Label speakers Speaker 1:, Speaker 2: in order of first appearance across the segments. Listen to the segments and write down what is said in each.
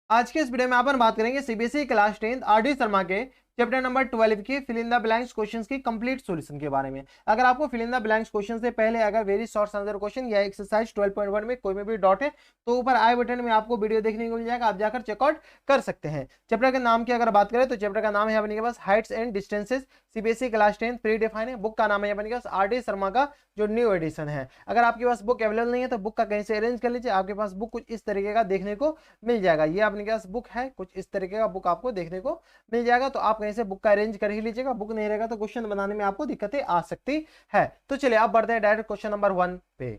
Speaker 1: आज के इस वीडियो में अपन बात करेंगे सीबीएसई क्लास 10 आर.डी. शर्मा के चैप्टर नंबर 12 की fill in the blanks questions की कंप्लीट सॉल्यूशन के बारे में। अगर आपको fill in the blanks question से पहले अगर वेरी शॉर्ट आंसर क्वेश्चन या एक्सरसाइज 12.1 में कोई में भी डाउट है तो ऊपर आई बटन में आपको वीडियो देखने को मिल जाएगा, आप जाकर चेकआउट कर सकते हैं। चैप्टर के नाम की अगर बात करें तो चैप्टर का नाम है अपने के पास heights and distances, CBSE class 10 pre define है। बुक का नाम है अपने के पास आर.डी. शर्मा का जो न्यू एडिशन है। अगर आपके पास बुक अवेलेबल नहीं है तो बुक का कहीं से अरेंज कर लीजिए, आपके पास बुक कुछ इस तरीके का देखने को मिल जाएगा। ये अपने पास बुक है, कुछ इस तरीके का बुक आपको देखने को मिल जाएगा, तो आप कहीं से बुक का अरेंज कर ही लीजिएगा। बुक नहीं रहेगा तो क्वेश्चन बनाने में आपको दिक्कतें आ सकती है। तो चलिए आप बढ़ते हैं डायरेक्ट क्वेश्चन नंबर 1 पे।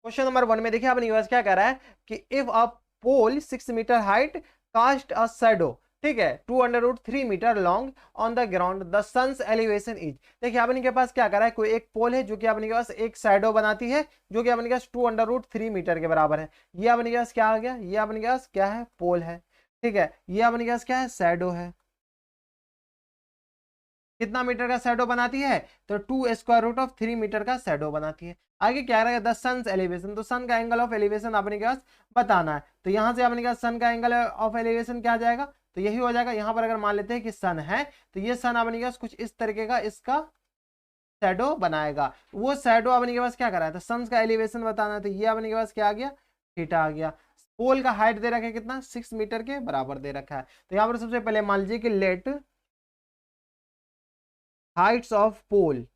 Speaker 1: क्वेश्चन नंबर 1 में देखिए अपने यूएस क्या कह रहा है कि if a pole 6 metre height cast a shadow, ठीक है, 2√3 metre long on the ground, the sun's elevation is. देखिए अपने के पास क्या कर रहा है, कोई एक पोल है जो कि अपने के पास एक शैडो बनाती है जो कि अपने के पास 2√3 मीटर के बराबर है। ये अपने के पास क्या आ गया, ये अपने के पास क्या है, पोल है, ठीक है। ये अपने के पास क्या है, शैडो है। कितना मीटर का शैडो बनाती है, तो 2√3 मीटर का शैडो बनाती है। आगे क्या रहेगा, द सन्स एलिवेशन, तो सन का एंगल ऑफ एलिवेशन अपने के पास बताना है। तो यहां से अपने के पास सन का एंगल ऑफ एलिवेशन क्या आ जाएगा, तो यही हो जाएगा। यहां पर अगर मान लेते हैं कि सन है तो ये सन अपने के पास कुछ इस तरीके का इसका शैडो बनाएगा। वो शैडो अपने के पास क्या कराया था, सन का एलिवेशन बताना है, तो ये अपने के पास क्या आ गया, थीटा आ गया। पोल का हाइट दे रखा है कितना, 6 मीटर के बराबर दे रखा है। तो यहाँ पर सबसे पहले मान लीजिए कि let heights of pole,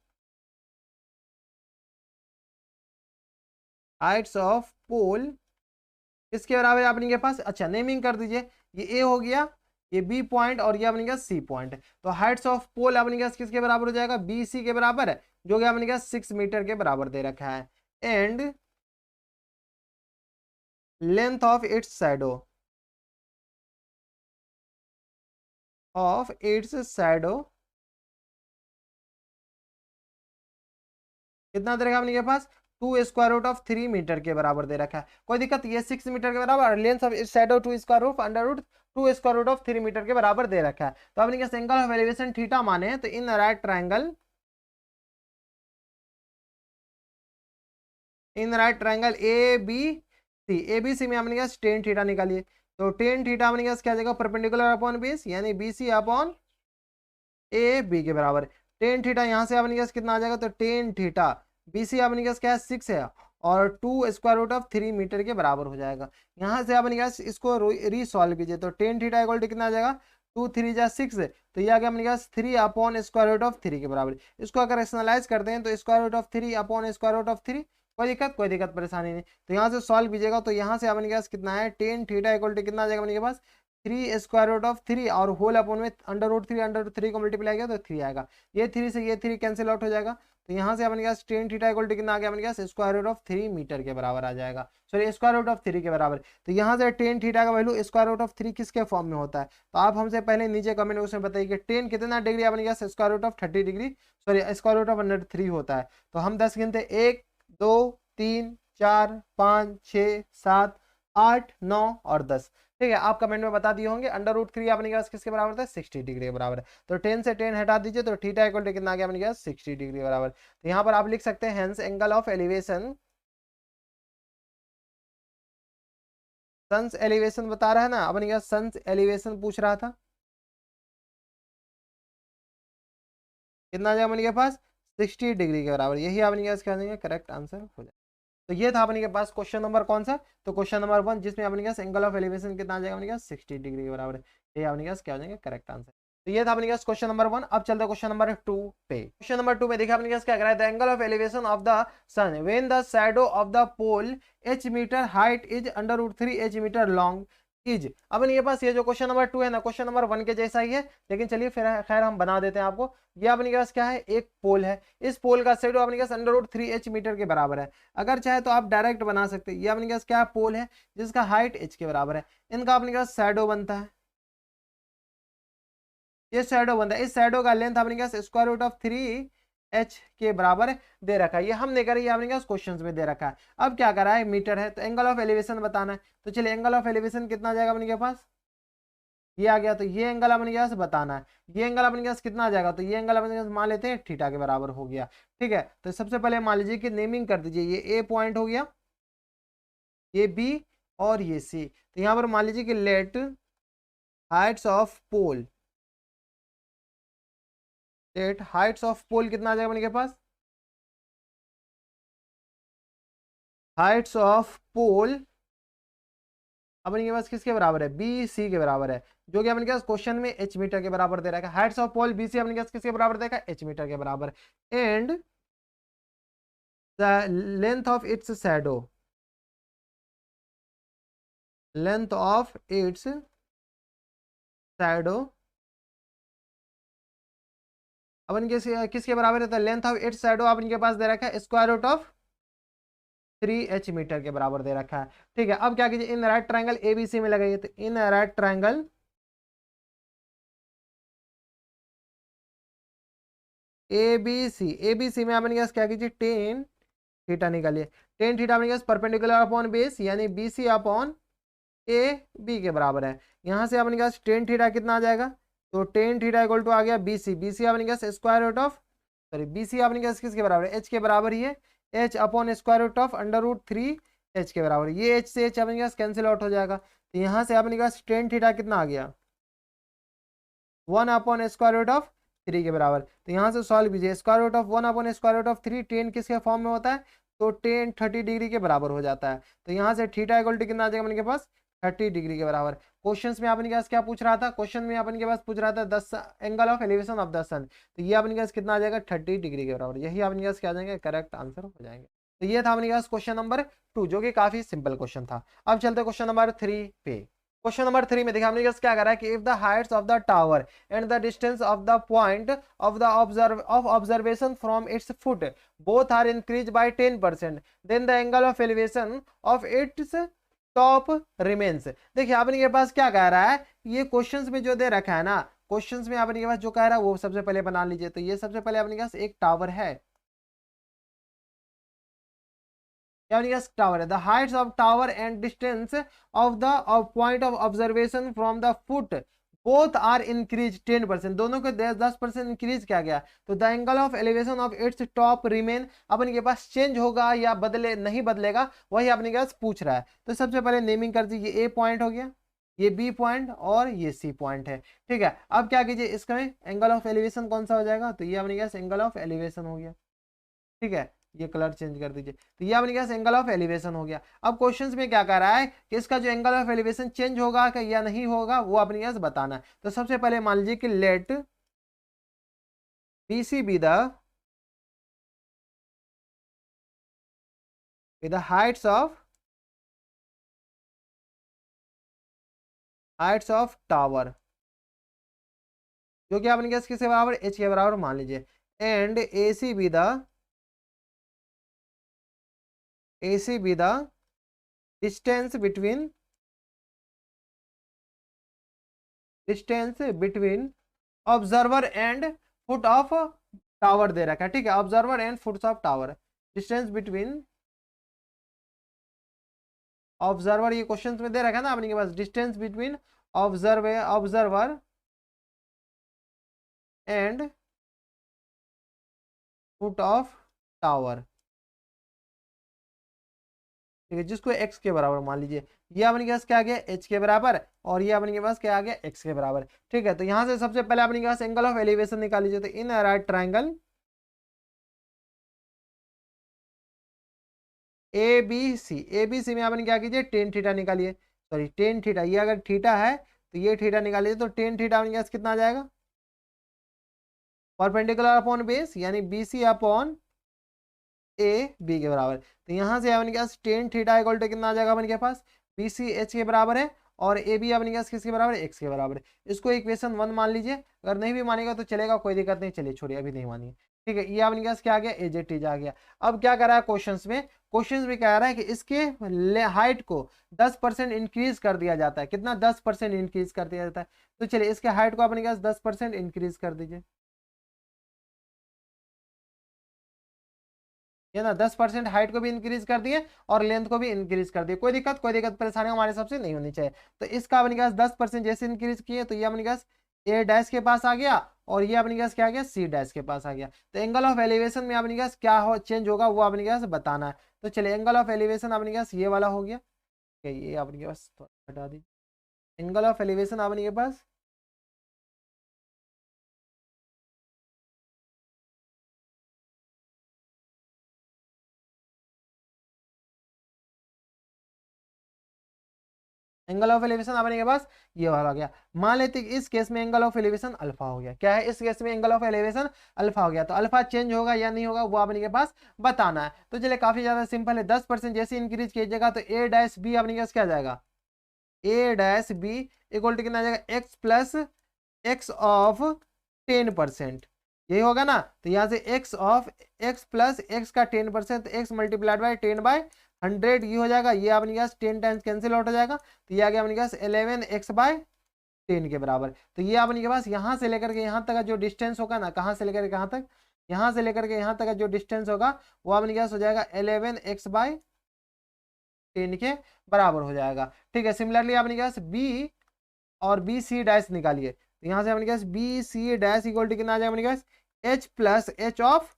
Speaker 1: heights of pole किसके बराबर है अपने के पास, अच्छा नेमिंग कर दीजिए। ये ए हो गया, ये बी पॉइंट और ये अपने का सी पॉइंट है। तो हाइट्स ऑफ पोल अपने के किसके बराबर हो जाएगा, बी सी के बराबर है, जो कि अपने का 6 मीटर के बराबर दे रखा है। And length of its shadow, of its shadow कितना दे रखा है अपने के पास, 2√3 मीटर के बराबर दे रखा है। कोई दिक्कत, ये 6 मीटर के बराबर, लेंथ ऑफ शैडो 2√2√3 मीटर के बराबर दे रखा है। तो अपने के एंगल ऑफ एलिवेशन थीटा माने हैं, तो in right triangle, in right triangle A B C, A B C में अपने पास टेन थीटा निकालिए। तो टेन थीटा अपने पास क्या जाएगा, परपेंडिकुलर अपॉन बेस, यानी B C upon A B के बराबर। टेन थीटा यहाँ से अपने पास कितना आ जाएगा, तो टेन थीटा बी सी अपने पास क्या है, 6 है, और 2√3 मीटर के बराबर हो जाएगा। यहाँ से अपने पास इसको रीसॉल्व कीजिए, तो टेन थीटा इक्वल टू कितना आ जाएगा, 2×3 = 6, तो ये आ गया अपने पास 3/√3 के बराबर। इसको अगर एक्सनलाइज करते हैं तो √3/√3, कोई दिक्कत परेशानी नहीं। तो यहाँ से सॉल्व कीजिएगा, तो यहाँ से अपने पास कितना है, टेन थीटा इक्वल टू कितना आ जाएगा अपने के पास, 3√3 और होल अपॉन में √3 को मल्टीप्लाई किया तो 3 आएगा। ये 3 से ये 3 कैंसिल आउट हो जाएगा। तो यहाँ से अपने पास टेन थीटा इक्वल टू कितना आ गया अपने पास, √3 मीटर के बराबर आ जाएगा, सॉरी √3 के बराबर। तो यहाँ से टेन थीटा का वैल्यू √3 किसके फॉर्म में होता है, तो आप हमसे पहले नीचे कमेंट बॉक्स में बताइए कि टेन कितना डिग्री अपने पास, √30 डिग्री, सॉरी √3 होता है। तो हम 10 गिनते, 1 2 3 4 5 6 7 8 9 और 10, ठीक है। आप कमेंट में बता दिए होंगे। √3 अपने पास किसके बराबर था, 60 डिग्री के बराबर है। तो 10 से 10 हटा दीजिए, तो थीटा इक्वल टू कितना आ गया अपने पास, 60 डिग्री के बराबर। तो यहाँ पर आप लिख सकते हैं hence angle of elevation, sun's elevation बता रहा है ना अपने पास, सन्स एलिवेशन पूछ रहा था, कितना आ जाएगा अपने के पास, 60 डिग्री के बराबर। यही अपने पास क्या देंगे, करेक्ट आंसर हो जाएगा। तो ये था अपने के पास क्वेश्चन नंबर कौन सा, तो क्वेश्चन नंबर 1, जिसमें अपने पास एंगल ऑफ एलिवेशन कितना आ जाएगा अपने पास, 60 डिग्री के बराबर है। ये अपने पास क्या हो जाएगा, करेक्ट आंसर। तो ये था अपने पास क्वेश्चन नंबर 1। अब चलते हैं क्वेश्चन नंबर 2 पे। क्वेश्चन नंबर 2 में देखिए अपने पास क्या कर रहा है, the angle of elevation of the sun when the shadow of the pole h metre height is √3 h metre long is. अब इनके पास ये जो क्वेश्चन नंबर 2 है ना, क्वेश्चन नंबर 1 के जैसा ही है, लेकिन चलिए फिर खैर हम बना देते हैं आपको। ये अपने पास क्या है, एक पोल है, इस पोल का शैडो अपने पास √3 h मीटर के बराबर है। अगर चाहे तो आप डायरेक्ट बना सकते हैं। ये अपने पास क्या पोल है जिसका हाइट h के बराबर है, इनका अपने पास शैडो बनता है, ये शैडो बनता है। इस शैडो का लेंथ अपने पास √3 h के बराबर दे रखा है। ये हम नहीं करें, ये अपने पास क्वेश्चंस में दे रखा है। अब क्या करा है, मीटर है, तो एंगल ऑफ एलिवेशन बताना है। तो चलिए एंगल ऑफ एलिवेशन कितना आ जाएगा अपने के पास, ये आ गया। तो ये एंगल अपने पास बताना है, ये एंगल अपने पास कितना आ जाएगा, तो ये एंगल अपने पास मान लेते हैं थीटा के बराबर हो गया, ठीक है। तो सबसे पहले मान लीजिए कि नेमिंग कर दीजिए, ये ए पॉइंट हो गया, ये बी और ये सी। तो यहाँ पर मान लीजिए कि let heights of pole, let heights of pole कितना आ जाएगा अपने के पास, हाइट्स ऑफ पोल अपने के पास किसके बराबर है, बी सी के बराबर है, जो कि अपने के पास क्वेश्चन में एच मीटर के बराबर दे रखा है। Heights of pole B C अपने के पास किसके बराबर देखा, एच मीटर के बराबर। And the length of its shadow, length of its shadow अपन किसके बराबर है, लेंथ ऑफ इट्स शैडो अपन के पास दे रखा है square root of 3h metre के बराबर दे रखा है। ठीक है, अब क्या कीजिए, इन राइट ट्रायंगल एबीसी में लगाइए, तो in right triangle ABC, ABC में अपन के पास क्या कीजिए, टेन थीटा निकालिए। टेन थीटा अपने पास परपेंडिकुलर अपॉन बेस यानी बीसी अपॉन ए बी के बराबर है। यहाँ से अपने पास टेन थीटा कितना आ जाएगा, तो टेन थीटा इक्वल टू आ गया बीसी, बीसी अपने पास square root of, sorry BC अपने पास किसके बराबर है, एच के बराबर ही है, H upon square root of under root 3h के बराबर। ये एच से एच अपने पास कैंसिल आउट हो जाएगा, तो यहाँ से अपने पास टेन थीटा कितना आ गया, 1/√3 के बराबर। तो यहाँ से सॉल्व कीजिए, स्क्वायर रूट ऑफ 1/√3 टेन किसके फॉर्म में होता है, तो टेन 30 डिग्री के बराबर हो जाता है। तो यहाँ से थीटा इक्वल टू कितना आ जाएगा अपने के पास, 30 डिग्री के बराबर। क्वेश्चंस में अपने के पास क्या पूछ रहा था, क्वेश्चन में अपने के पास पूछ रहा था 10 angle of elevation of the sun, तो ये अपने के पास कितना आ जाएगा, 30 डिग्री के बराबर। यही अपने के पास क्या आ जाएंगे, करेक्ट आंसर हो जाएंगे। तो ये था अपने के पास क्वेश्चन नंबर 2, जो कि काफी सिंपल क्वेश्चन था। अब चलते क्वेश्चन नंबर 3 पे। क्वेश्चन नंबर 3 में देखिए हमने क्या कह रहा है कि if the heights of the tower and the distance of the point of the observation from its foot both are increase by 10%, then the angle of elevation of its top remains. देखिए आपने के पास क्या कह रहा है, ये questions में जो दे रखा है ना, क्वेश्चंस में आपने के पास जो कह रहा है वो सबसे पहले बना लीजिए। तो ये सबसे पहले अपने के पास एक टावर है, टावर है, the heights of tower and distance of the point of observation from the foot both are increase 10%, दोनों को 10% इंक्रीज किया गया। तो the angle of elevation of its top remain अपन के पास चेंज होगा या बदले नहीं बदलेगा, वही अपने के पास पूछ रहा है। तो सबसे पहले नेमिंग कर दीजिए, ए पॉइंट हो गया, ये बी पॉइंट और ये सी पॉइंट है। ठीक है, अब क्या कीजिए, इसका एंगल ऑफ एलिवेशन कौन सा हो जाएगा, तो ये अपने पास एंगल ऑफ एलिवेशन हो गया। ठीक है, ये कलर चेंज कर दीजिए, तो ये अपने पास एंगल ऑफ एलिवेशन हो गया। अब क्वेश्चंस में क्या कह रहा है कि इसका जो एंगल ऑफ एलिवेशन चेंज होगा क्या या नहीं होगा, वो अपने पास बताना है। तो सबसे पहले मान लीजिए कि let BC be the heights of tower, जो कि अपने पास किसके बराबर, एच के बराबर मान लीजिए। And AC be the distance between observer and foot of tower दे रखा है। ठीक है, observer and foot of tower, distance between observer, ये क्वेश्चंस में दे रखा है ना अपने के पास, distance between observer and foot of tower. ठीक है, जिसको x के बराबर मान लीजिए, ये अपने के पास क्या आ गया, h के बराबर, और ये अपने के पास क्या आ गया, x के बराबर। ठीक है, तो यहां से सबसे पहले अपने के पास एंगल ऑफ एलिवेशन निकाल लीजिए। तो इन राइट ट्रायंगल ABC में आपने क्या कीजिए, टेन थीटा निकालिए, सॉरी टेन थीटा, ये अगर थीटा है तो ये थीटा निकालिए, तो टेन थीटा अपने पास कितना आ जाएगा, परपेंडिकुलर अपॉन बेस यानी BC अपॉन AB के बराबर। तो यहाँ से अपने पास टेन थीटा इक्वल टू कितना आ जाएगा अपने के पास, BC H के बराबर है और AB अपने पास किसके बराबर है, x के बराबर है। इसको इक्वेशन 1 मान लीजिए, अगर नहीं भी मानेगा तो चलेगा, कोई दिक्कत नहीं, चलिए छोड़िए अभी नहीं मानिए। ठीक है, ये अपने पास क्या आ गया, AZT आ गया। अब क्या कर रहा है क्वेश्चंस में कह रहा है कि इसके हाइट को 10% इंक्रीज कर दिया जाता है। कितना, 10% इंक्रीज कर दिया जाता है। तो चलिए इसके हाइट को अपने पास 10% इंक्रीज कर दीजिए, ये ना 10% हाइट को भी इंक्रीज कर दिए और लेंथ को भी इंक्रीज कर दिए। कोई दिक्कत परेशानी हमारे हिसाब से नहीं होनी चाहिए। तो इसका अपने पास 10% जैसे इंक्रीज किए, तो ये अपने पास A डैश के पास आ गया और ये अपने पास क्या आ गया, C डैश के पास आ गया। तो एंगल ऑफ एलिवेशन में अपने पास क्या हो चेंज होगा, वो अपने पास बताना है। तो चलिए एंगल ऑफ एलिवेशन अपने पास ये वाला हो गया, ये अपने पास हटा दीजिए, एंगल ऑफ एलिवेशन आपने के पास एंगल ऑफ एलिवेशन आपने के पास ये वाला हो गया। मान लेते कि इस केस में एंगल ऑफ एलिवेशन अल्फा हो गया। क्या है, इस केस में एंगल ऑफ एलिवेशन अल्फा हो गया, तो अल्फा चेंज होगा या नहीं होगा वो आपने के पास बताना है। तो चलिए काफी ज्यादा सिंपल है, 10% जैसे इंक्रीज कीजिएगा तो ए डैश बी अपने के पास क्या आ जाएगा, ए डैश बी इक्वल टू कितना आ जाएगा, एक्स प्लस एक्स ऑफ 10%, यही होगा ना। तो यहाँ से x of x plus x का 10%, एक्स मल्टीप्लाइड बाय 10/100 ये हो जाएगा। ये अपने पास 10 टाइम्स कैंसिल आउट हो जाएगा, तो ये आ गया अपने पास 11x/10 के बराबर। तो ये अपने के पास यहाँ से लेकर के यहाँ तक का जो डिस्टेंस होगा ना, कहाँ से लेकर के कहाँ तक, यहाँ से लेकर के यहाँ तक का जो डिस्टेंस होगा वो अपने पास हो जाएगा 11x/10 के बराबर हो जाएगा। ठीक है, सिमिलरली अपने पास बी और बी सी डैश निकालिए, तो यहाँ से अपने पास B C dash equal to कितना आ जाएगा अपने पास, एच प्लस एच ऑफ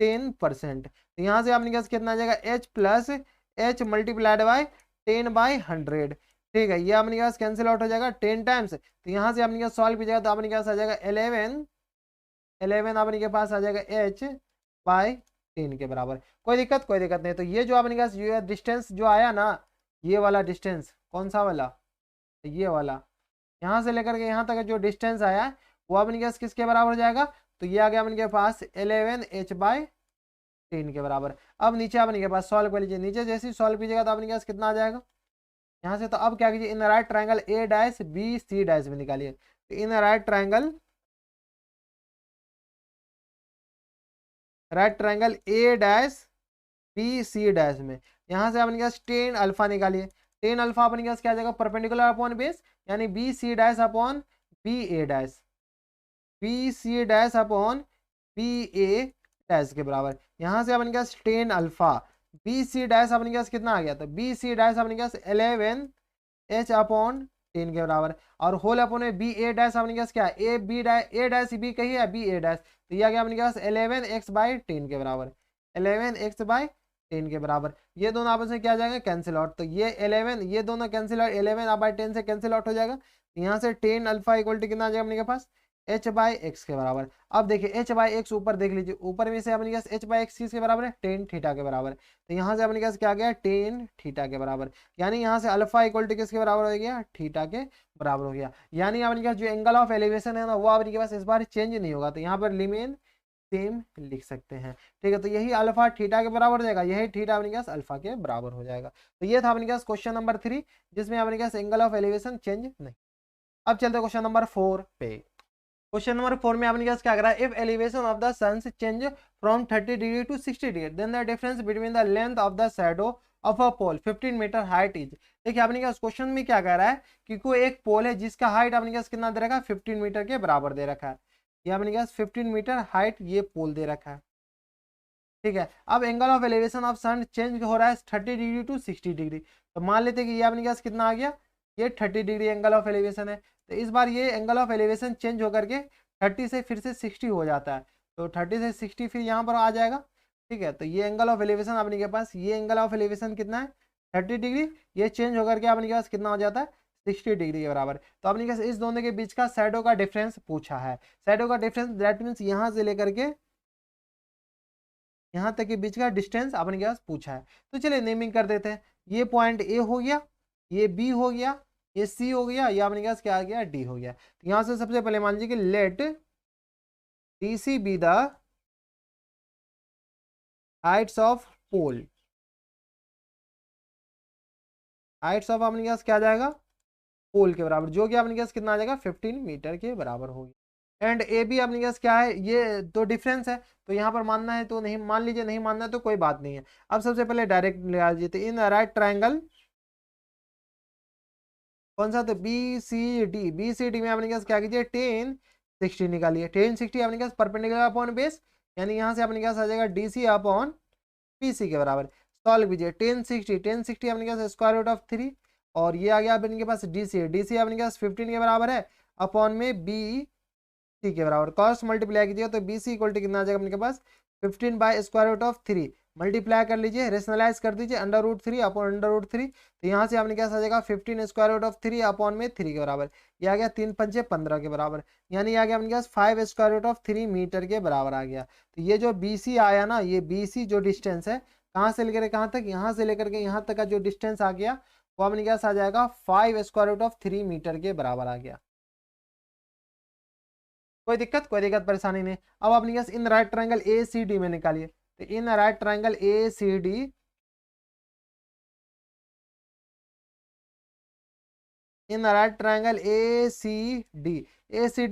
Speaker 1: 10%। तो यहाँ से अपने पास कितना आ जाएगा, H plus H multiplied by 10/100। ठीक है, ये अपने पास कैंसिल आउट हो जाएगा 10 टाइम्स। तो यहाँ से अपने पास सॉल्व कीजिएगा तो अपने पास आ जाएगा 11 अपने के पास आ जाएगा h/10 के बराबर। कोई दिक्कत नहीं। तो ये जो अपने पास ये डिस्टेंस जो आया ना, ये वाला डिस्टेंस कौन सा वाला, ये वाला, यहाँ से लेकर के यहाँ तक जो डिस्टेंस आया है वो अपने पास किसके बराबर हो जाएगा, तो ये आ गया अपने के पास 11h/10 के बराबर। अब नीचे अपने के पास सॉल्व कर लीजिए, नीचे जैसे ही सॉल्व कीजिएगा तो अपने के पास कितना आ जाएगा यहाँ से। तो अब क्या कीजिए, in right triangle A dash B C dash में निकालिए। तो in right triangle A dash B C dash में यहाँ से अपने पास 10 अल्फा निकालिए। 10 अल्फा अपने पास क्या आ जाएगा, परपेंडिकुलर अपॉन बेस, यानी B C dash upon B A dash, B C dash upon B A dash के बराबर। यहाँ से अपने पास 10 अल्फा, बी सी डैश अपने पास कितना आ गया, तो बी सी डैश अपने पास 11h/10 के बराबर, और होल अपॉन में बी ए डैश अपने पास क्या है, A B dash, A dash B कही है, बी ए डैश, तो ये आ गया अपने पास 11x/10 के बराबर, 11x/10 के बराबर। ये दोनों आपस में क्या जाएगा, कैंसिल आउट। तो ये 11, ये दोनों कैंसिल आउट, 11/10 से कैंसिल आउट हो जाएगा। यहाँ से 10 अल्फा इक्वल टू कितना आ जाएगा अपने के पास, h/x के बराबर। अब देखिए h/x ऊपर देख लीजिए, ऊपर में से अपने पास h/x किसके बराबर है, tan थीटा के बराबर। तो यहाँ से अपने पास क्या आ गया, tan थीटा के बराबर, यानी यहाँ से अल्फा इक्वल टू किसके बराबर हो गया, थीटा के बराबर हो गया। यानी अपने पास जो एंगल ऑफ एलिवेशन है ना वो अपने के पास इस बार चेंज नहीं होगा, तो यहाँ पर रिमेन सेम लिख सकते हैं। ठीक है, तो यही अल्फा थीटा के बराबर हो जाएगा, यही थीटा अपने पास अल्फा के बराबर हो जाएगा। तो ये था अपने पास क्वेश्चन नंबर 3, जिसमें अपने पास एंगल ऑफ एलिवेशन चेंज नहीं। अब चलते क्वेश्चन नंबर 4 पे। क्वेश्चन नंबर 4 में आपने क्या करा, if elevation of the sun change from 30 degree to 60 degree then the difference between the length of the shadow of a pole 15 metre height is. देखिए आपने क्या क्वेश्चन में क्या कह रहा है कि कोई एक पोल है जिसका हाइट आपने क्या कितना दे रखा है, 15 मीटर के बराबर दे रखा है। ये आपने क्या 15 मीटर हाइट ये पोल दे रखा है। ठीक है, अब angle of elevation of sun change हो रहा है 30 डिग्री टू 60 डिग्री। तो मान लेते हैं कि ये आपने क्या कितना आ गया, ये 30 डिग्री एंगल ऑफ एलिवेशन है। तो इस बार ये एंगल ऑफ एलिवेशन चेंज होकर के 30 से फिर से 60 हो जाता है, तो 30 से 60 फिर यहाँ पर आ जाएगा। ठीक है, तो ये एंगल ऑफ एलिवेशन अपने के पास, ये एंगल ऑफ एलिवेशन कितना है 30 डिग्री, ये चेंज होकर के अपने के पास कितना हो जाता है 60 डिग्री के बराबर। तो अपने के पास इस दोनों के बीच का शैडो का डिफरेंस पूछा है। शैडो का डिफरेंस दैट मीन्स यहाँ से लेकर के यहाँ तक के बीच का डिस्टेंस अपने के पास पूछा है। तो चलिए नेमिंग कर देते हैं, ये पॉइंट ए हो गया, ये बी हो गया, ये सी हो गया, ये अपने पास क्या आ गया, डी हो गया। तो यहाँ से सबसे पहले मान लीजिए कि let D C B the heights of pole, heights of अपने पास क्या आ जाएगा, पोल के बराबर, जो कि अपने पास कितना आ जाएगा 15 मीटर के बराबर होगी। एंड ए बी अपने पास क्या है, ये तो डिफरेंस है, तो यहाँ पर मानना है तो नहीं मान लीजिए, नहीं मानना है तो कोई बात नहीं है। अब सबसे पहले डायरेक्ट लगा लीजिए, तो इन राइट ट्राइंगल कौन सा, तो B C D, B C D में अपने पास क्या कीजिए 10 60 निकालिए। 10 60 अपने पास परपेंडिकुलर अपॉन बेस, यानी यहाँ से अपने पास आ जाएगा D C upon P C के बराबर। सॉल्व कीजिए 10 60 अपने पास स्क्वायर रूट ऑफ 3, और ये आ गया अपने पास डी सी अपने पास 15 के बराबर है, अपॉन में बी सी के बराबर। क्रॉस मल्टीप्लाई कीजिए तो बी सी इक्वल टू कितना आ जाएगा अपने के पास 15 by square root of 3 multiply कर लीजिए, रेशनलाइज कर दीजिए, √3 अपॉन √3, तो यहाँ से आपने क्या आ जाएगा 15 स्क्वायर रूट ऑफ 3 अपॉन में 3 के बराबर, ये आ गया 3 पंचे 15 के बराबर, यानी आ गया अपने पास 5 स्क्वायर रूट ऑफ 3 मीटर के बराबर आ गया। तो ये जो BC आया ना, ये BC जो डिस्टेंस है कहाँ से लेकर कहाँ तक, यहाँ से लेकर के यहाँ तक का जो डिस्टेंस आ गया वो अपने पास आ जाएगा 5 स्क्वायर रूट ऑफ 3 मीटर के बराबर आ गया। कोई दिक्कत परेशानी नहीं। अब अपने पास इन राइट ट्रायंगल ACD में निकालिए, तो in right triangle ACD, in right triangle ACD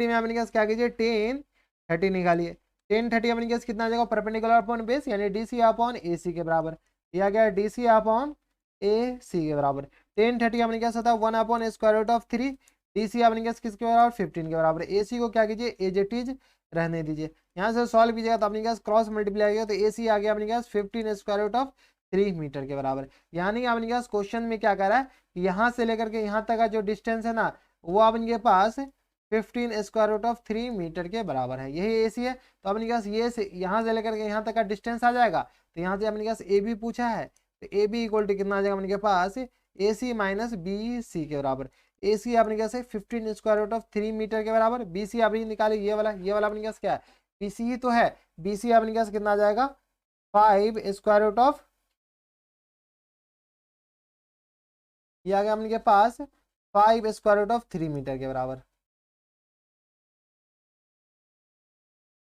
Speaker 1: में अपने पास क्या कीजिए 10 30 निकालिए। 10 30 अपने पास कितना आ जाएगा परपेंडिकुलर अपॉन बेस यानी DC अपॉन AC के बराबर, दिया गया DC अपॉन AC के बराबर। 10 30 अपने पास होता है 1 upon square root of 3, DC अपने पास किसके बराबर 15 के बराबर। AC को क्या कीजिए एज इट इज रहने दीजिए, यहाँ से सॉल्व कीजिएगा तो अपने पास क्रॉस मल्टीप्लाई किया तो AC आ गया अपने पास 15 स्क्वायर रूट ऑफ 3 मीटर के बराबर। यानी अपने पास क्वेश्चन में क्या कर रहा है, यहाँ से लेकर के यहाँ तक का जो डिस्टेंस है ना वो अपने पास 15 स्क्वायर रूट ऑफ 3 मीटर के बराबर है, यही AC है। तो अपने पास ये से यहाँ से लेकर के यहाँ तक का डिस्टेंस आ जाएगा, तो यहाँ से अपने पास AB पूछा है, तो AB इक्वल टू कितना आ जाएगा अपने पास AC माइनस BC के बराबर। AC अपने पास 15 स्क्वायर रूट ऑफ 3 मीटर के बराबर, BC अभी निकाले ये वाला अपने पास क्या है BC ही तो है, BC अपने पास कितना आ जाएगा 5 स्क्वायर रूट ऑफ, ये आ गया अपने पास 5 स्क्वायर रूट ऑफ 3 मीटर के बराबर,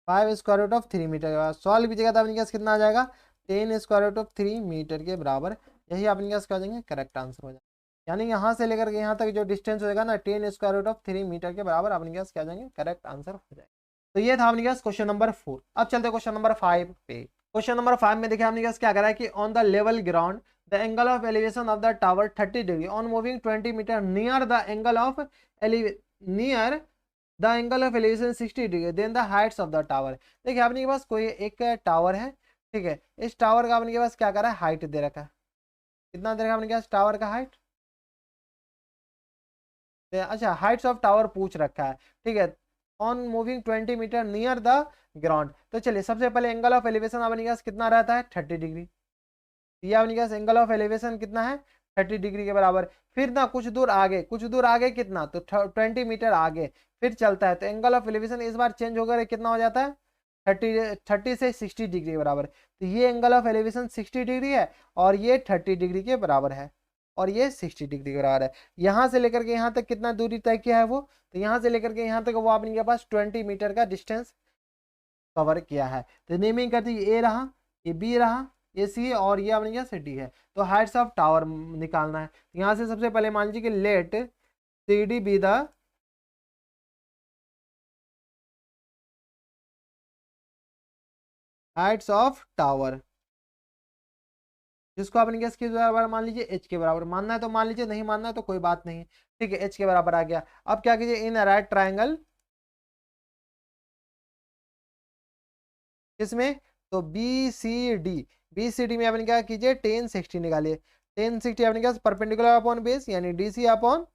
Speaker 1: 5 स्क्वायर रूट ऑफ 3 मीटर के बराबर। सॉल्व कीजिएगा तो अपने पास कितना आ जाएगा 10 स्क्वायर रूट ऑफ 3 मीटर के बराबर, यही अपने पास क्या हो जाएंगे करेक्ट आंसर हो जाएगा। यानी यहाँ से लेकर के यहाँ तक जो डिस्टेंस होगा ना 10 स्क्वायर रूट ऑफ 3 मीटर के बराबर अपने पास क्या जाएंगे करेक्ट आंसर हो जाएगा। तो ये था अपने पास क्वेश्चन नंबर 4। अब चलते क्वेश्चन नंबर 5 पे। क्वेश्चन नंबर 5 में देखिए अपने पास क्या करा है कि on the level ground the angle of elevation of the tower 30 degree on moving 20 metre near the angle of elevation 60 degree then the heights of the tower. देखिए अपने के पास कोई एक टावर है, ठीक है, इस टावर का अपने के पास क्या करा है हाइट दे रखा है, कितना दे रखा है अपने के पास टावर का हाइट, अच्छा हाइट्स ऑफ टावर पूछ रखा है, ठीक है, on moving 20 metre near the ground. तो चलिए सबसे पहले एंगल ऑफ एलिवेशन अपने पास कितना रहता है 30 डिग्री, ये अपने पास एंगल ऑफ एलिवेशन कितना है 30 डिग्री के बराबर। फिर ना कुछ दूर आगे कितना तो 20 मीटर आगे फिर चलता है, तो एंगल ऑफ एलिवेशन इस बार चेंज होकर कितना हो जाता है 30 से 60 डिग्री के बराबर। तो ये एंगल ऑफ एलिवेशन 60 डिग्री है और ये 30 डिग्री के बराबर है और ये 60 डिग्री के बराबर है। यहाँ से लेकर के यहाँ तक कितना दूरी तय किया है वो, तो यहाँ से लेकर के यहाँ तक वो अपने के पास 20 मीटर का डिस्टेंस कवर किया है। तो नेमिंग कर दी ए रहा, ये बी रहा, ये सी और ये अपने यहाँ से डी है। तो हाइट्स ऑफ टावर निकालना है, यहाँ से सबसे पहले मान लीजिए कि let C D B the heights of tower, जिसको अपने गैस के बराबर मान लीजिए एच के बराबर, मानना है तो मान लीजिए, नहीं मानना है तो कोई बात नहीं, ठीक है, एच के बराबर आ गया। अब क्या कीजिए इन राइट ट्रायंगल, किसमें तो BCD में अपने क्या कीजिए 10 60 निकालिए, 10 60 अपने क्या परपेंडिकुलर अपॉन बेस यानी DC अपॉन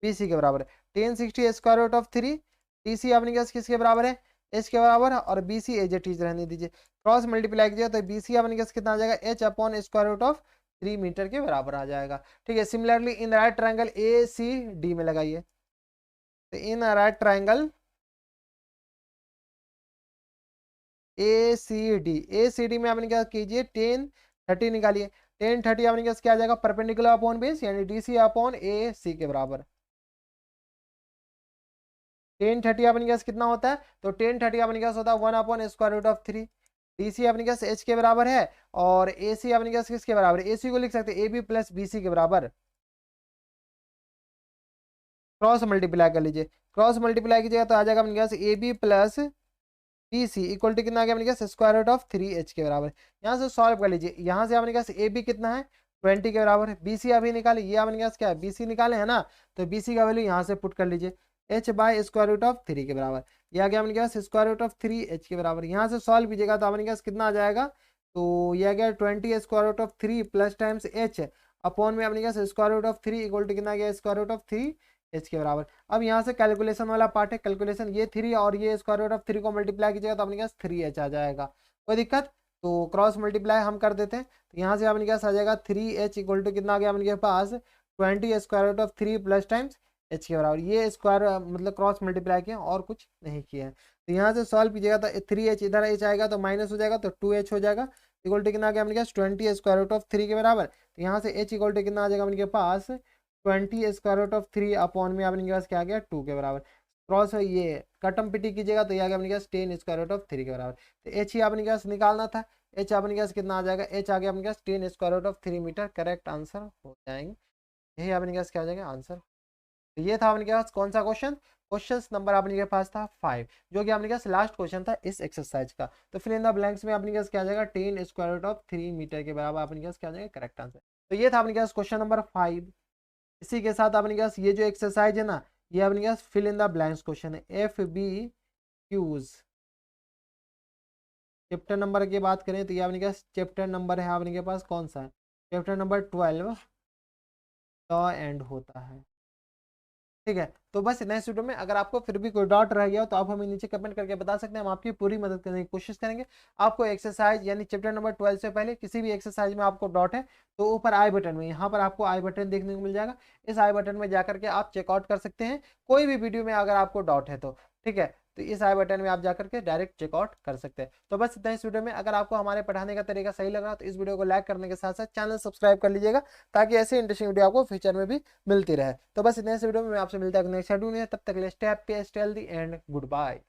Speaker 1: BC के बराबर, 10 60 स्क्वायर रूट ऑफ 3, DC अपने क्या किसके बराबर है H के बराबर है और BC एज इट इज रहने दीजिए, क्रॉस मल्टीप्लाई कीजिए तो BC अपने क्या कितना आ जाएगा H upon square root of 3 metre के बराबर आ जाएगा, ठीक है। Similarly in right triangle ACD में लगाइए, तो इन राइट ट्रायंगल ACD में आपने क्या कीजिए 10 30 निकालिए, 10 30 आपने क्या आ जाएगा परपेंडिकुलर अपॉन बेस यानी DC अपॉन AC के बराबर। 10 30 अपने पास कितना होता है तो 10 30 अपने पास होता है 1 upon square root of 3, DC अपने पास H के बराबर है और AC अपने पास किसके बराबर है, AC को लिख सकते हैं AB प्लस BC के बराबर, क्रॉस मल्टीप्लाई कर लीजिए, क्रॉस मल्टीप्लाई कीजिएगा तो आ जाएगा अपने पास AB plus BC equal to कितना आ गया अपने पास स्क्वायर रूट ऑफ 3H के बराबर। यहाँ से सॉल्व कर लीजिए, यहाँ से अपने पास AB कितना है 20 के बराबर है, BC अभी निकाले, ये अपने पास क्या है BC निकाले है ना, तो BC का वैल्यू यहाँ से पुट कर लीजिए H by square root of 3 के बराबर, ये आ गया अपने पास स्क्वायर रूट ऑफ 3H के बराबर। यहाँ से सॉल्व कीजिएगा तो अपने पास कितना आ जाएगा तो ये आ गया 20 square root of 3 plus times H upon में अपने पास square root of 3 equal to कितना आ गया स्क्वायर रूट ऑफ 3H के बराबर। अब यहाँ से कैलकुलेशन वाला पार्ट है, कैलकुलेशन ये 3 और ये स्क्वायर रूट ऑफ 3 को मल्टीप्लाई कीजिएगा तो अपने पास 3H आ जाएगा, कोई दिक्कत तो क्रॉस मल्टीप्लाई हम कर देते हैं, तो यहाँ से अपने पास आ जाएगा 3h इक्वल टू कितना आ गया अपने पास 20 square root of 3 plus times h के बराबर। ये स्क्वायर मतलब क्रॉस मल्टीप्लाई किया और कुछ नहीं किया है। तो यहाँ से सॉल्व कीजिएगा तो 3h इधर h आएगा तो माइनस हो जाएगा तो 2h हो जाएगा इक्वल टू कितना आ गया अपने पास 20 स्क्वायर रूट ऑफ 3 के बराबर। तो यहाँ से h इक्वल टू कितना आ जाएगा अपने पास 20 स्क्वायर रूट ऑफ 3 अपॉन में अपने पास क्या आ गया 2 के बराबर। क्रॉस ये कटम पिटी कीजिएगा तो ये आ गया अपने पास 10 स्क्वायर रूट ऑफ 3 के बराबर। तो h ही अपने पास निकालना था, h अपने पास कितना आ जाएगा, h आ गया अपने पास 10 square root of 3 metre, correct answer हो जाएंगे। यही अपने पास क्या हो जाएगा आंसर। तो ये था अपने पास कौन सा क्वेश्चन, क्वेश्चन नंबर अपने के पास था 5, जो कि अपने पास लास्ट क्वेश्चन था इस एक्सरसाइज का। तो फिर इन द ब्लैंक्स में अपने पास क्या आ जाएगा 10 स्क्वायर रूट ऑफ 3 मीटर के बराबर अपने पास क्या आ जाएगा करेक्ट आंसर। तो ये था अपने पास क्वेश्चन नंबर 5। इसी के साथ अपने पास ये जो एक्सरसाइज है ना, ये अपने पास fill in the blanks question है, F B Qs. Chapter number की बात करें तो ये अपने पास चैप्टर नंबर है अपने के पास कौन सा है, चैप्टर नंबर 12 लॉ एंड होता है। ठीक है, तो बस नेक्स्ट वीडियो में अगर आपको फिर भी कोई डाउट रह गया हो तो आप हमें नीचे कमेंट करके बता सकते हैं, हम आपकी पूरी मदद करने की कोशिश करेंगे। आपको एक्सरसाइज यानी चैप्टर नंबर 12 से पहले किसी भी एक्सरसाइज में आपको डाउट है तो ऊपर आई बटन में, यहाँ पर आपको आई बटन देखने को मिल जाएगा, इस आई बटन में जाकर के आप चेकआउट कर सकते हैं कोई भी वीडियो में अगर आपको डाउट है तो। ठीक है, तो इस आई बटन में आप जाकर के डायरेक्ट चेकआउट कर सकते हैं। तो बस इतना इस वीडियो में, अगर आपको हमारे पढ़ाने का तरीका सही लग रहा तो इस वीडियो को लाइक करने के साथ साथ चैनल सब्सक्राइब कर लीजिएगा, ताकि ऐसे इंटरेस्टिंग वीडियो आपको फ्यूचर में भी मिलती रहे। तो बस इतने इस वीडियो में मैं आपसे मिलता है नेक्स्ट वीडियो में, तब तक stay happy stay healthy and good bye.